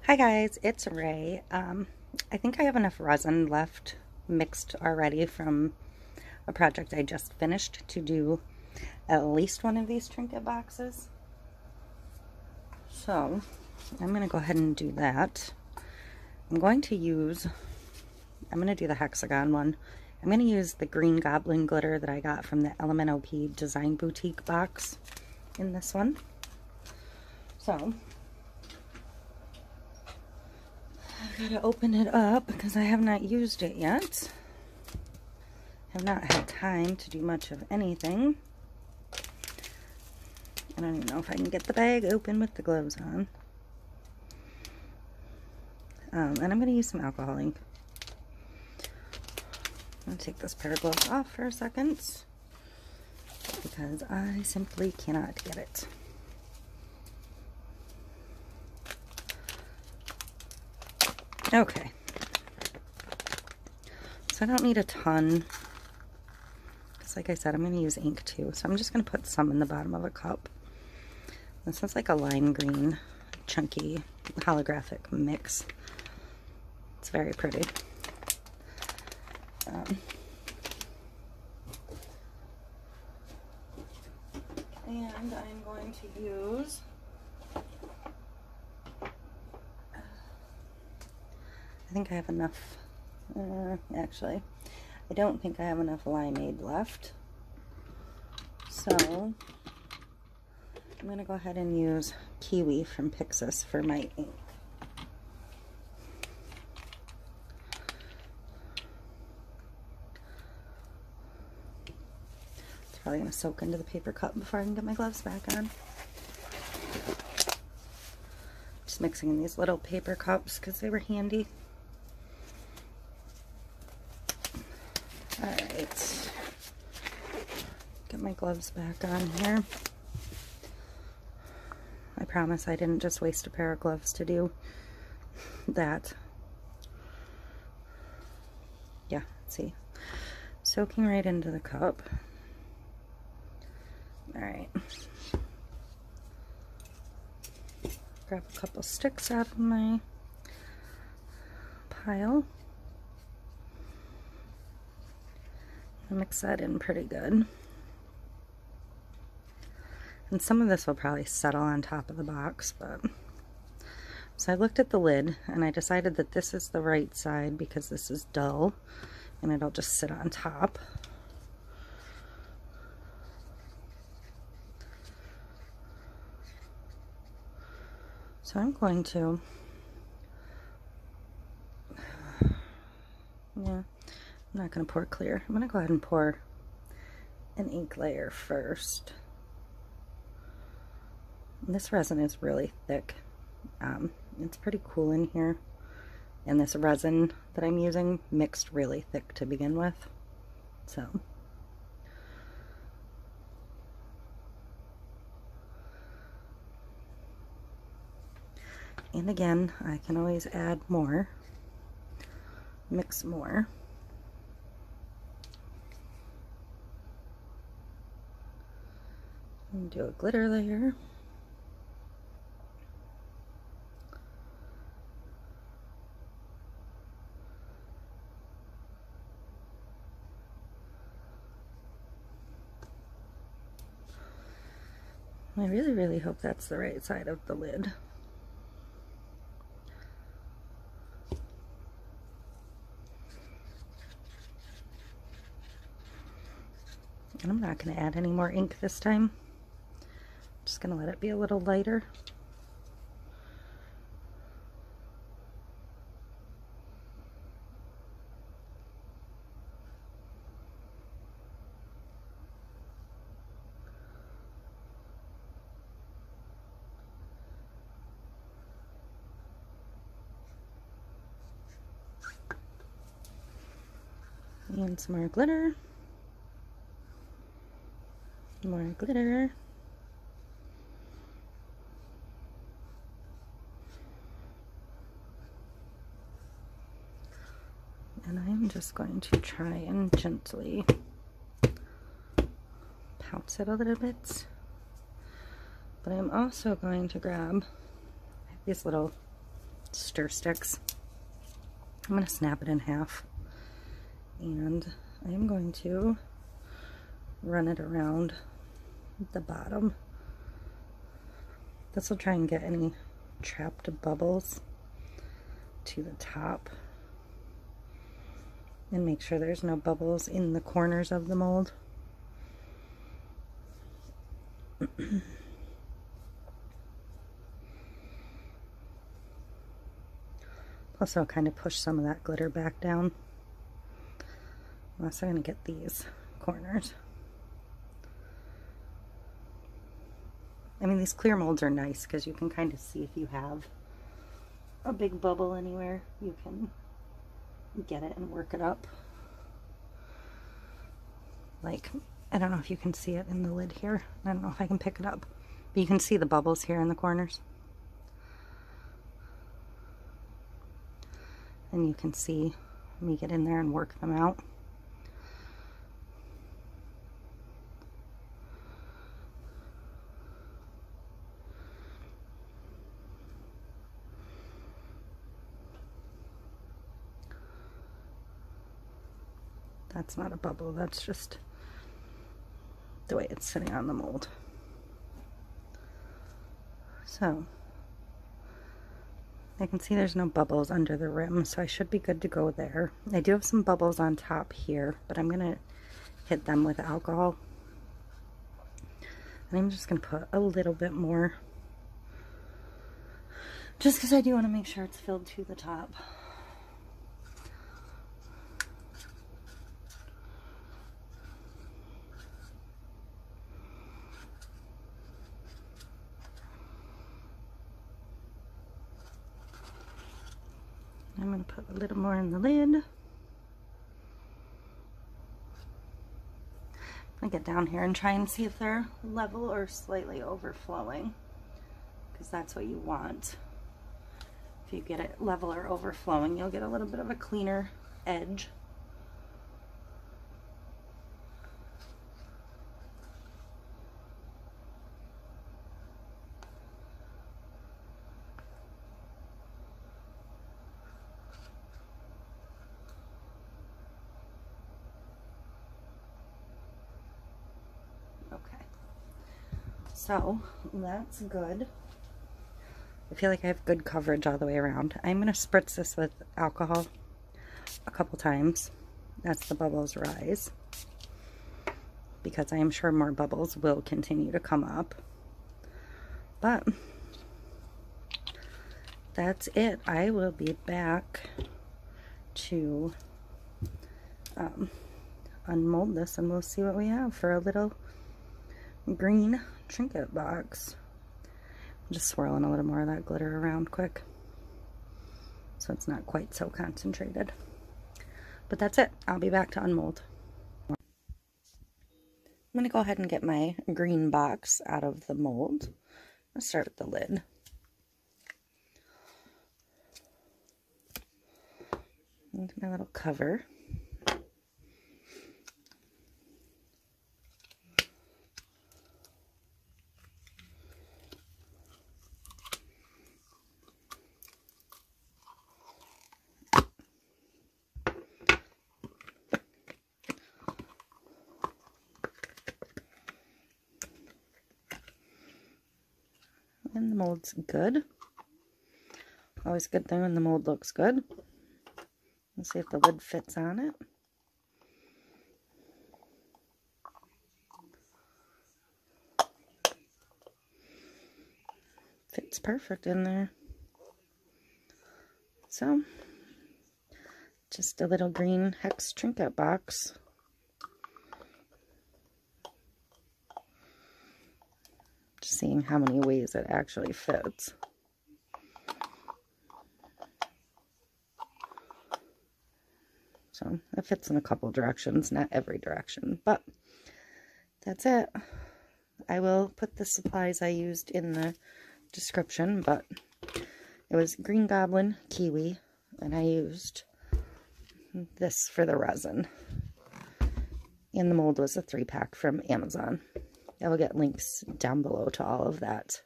Hi guys, it's Ray. I think I have enough resin left mixed already from a project I just finished to do at least one of these Trinket boxes. So I'm going to go ahead and do that. I'm going to do the Hexagon one. I'm going to use the green Goblin glitter that I got from the LMNOP Design Boutique box in this one. So I've got to open it up because I have not used it yet. Have not had time to do much of anything. I don't even know if I can get the bag open with the gloves on. And I'm going to use some alcohol ink. I'm going to take this pair of gloves off for a second because I simply cannot get it. Okay. So I don't need a ton because, like I said, I'm going to use ink too. So I'm just going to put some in the bottom of a cup. This is like a lime green, chunky, holographic mix. It's very pretty. And I'm going to use I think I have enough, actually, I don't think I have enough limeade left. So I'm going to go ahead and use Kiwi from Pixiss for my ink. It's probably going to soak into the paper cup before I can get my gloves back on. Just mixing in these little paper cups because they were handy. Alright, get my gloves back on here. I promise I didn't just waste a pair of gloves to do that. Yeah, see, soaking right into the cup. Alright, grab a couple sticks out of my pile. Mix that in pretty good. And some of this will probably settle on top of the box, but so I looked at the lid and I decided that this is the right side because this is dull and it'll just sit on top. So I'm going to, I'm not going to pour clear. I'm going to go ahead and pour an ink layer first. And this resin is really thick. It's pretty cool in here. And this resin that I'm using mixed really thick to begin with. So and again, I can always add more, mix more. And do a glitter layer. I really, really hope that's the right side of the lid. And I'm not going to add any more ink this time. I'm just going to let it be a little lighter. And some more glitter. More glitter. And I'm just going to try and gently pounce it a little bit. But I'm also going to grab these little stir sticks. I'm going to snap it in half, and I'm going to run it around the bottom. This will try and get any trapped bubbles to the top and make sure there's no bubbles in the corners of the mold. Plus, I'll kind of push some of that glitter back down. I'm also going to get these corners. I mean, these clear molds are nice because you can kind of see if you have a big bubble anywhere, you can get it and work it up. Like, I don't know if you can see it in the lid here. I don't know if I can pick it up, but you can see the bubbles here in the corners. And you can see me get in there and work them out. That's not a bubble, that's just the way it's sitting on the mold. So, I can see there's no bubbles under the rim, so I should be good to go there. I do have some bubbles on top here, but I'm going to hit them with alcohol. And I'm just going to put a little bit more, just because I do want to make sure it's filled to the top. I'm going to put a little more in the lid. I'm going to get down here and try and see if they're level or slightly overflowing, because that's what you want. If you get it level or overflowing, you'll get a little bit of a cleaner edge. So that's good. I feel like I have good coverage all the way around. I'm going to spritz this with alcohol a couple times as the bubbles rise, because I am sure more bubbles will continue to come up. But that's it. I will be back to unmold this, and we'll see what we have for a little green Trinket box. I'm just swirling a little more of that glitter around quick so it's not quite so concentrated. But that's it. I'll be back to unmold. I'm going to go ahead and get my green box out of the mold. I'll start with the lid. And my little cover. And the mold's good. Always a good thing when the mold looks good. Let's see if the lid fits on it. Fits perfect in there. So, just a little green hex Trinket box. Just seeing how many ways it actually fits. So it fits in a couple directions, not every direction, but that's it. I will put the supplies I used in the description, but it was green Goblin Kiwi, and I used this for the resin. And the mold was a 3-pack from Amazon. I will get links down below to all of that.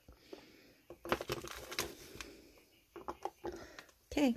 Okay.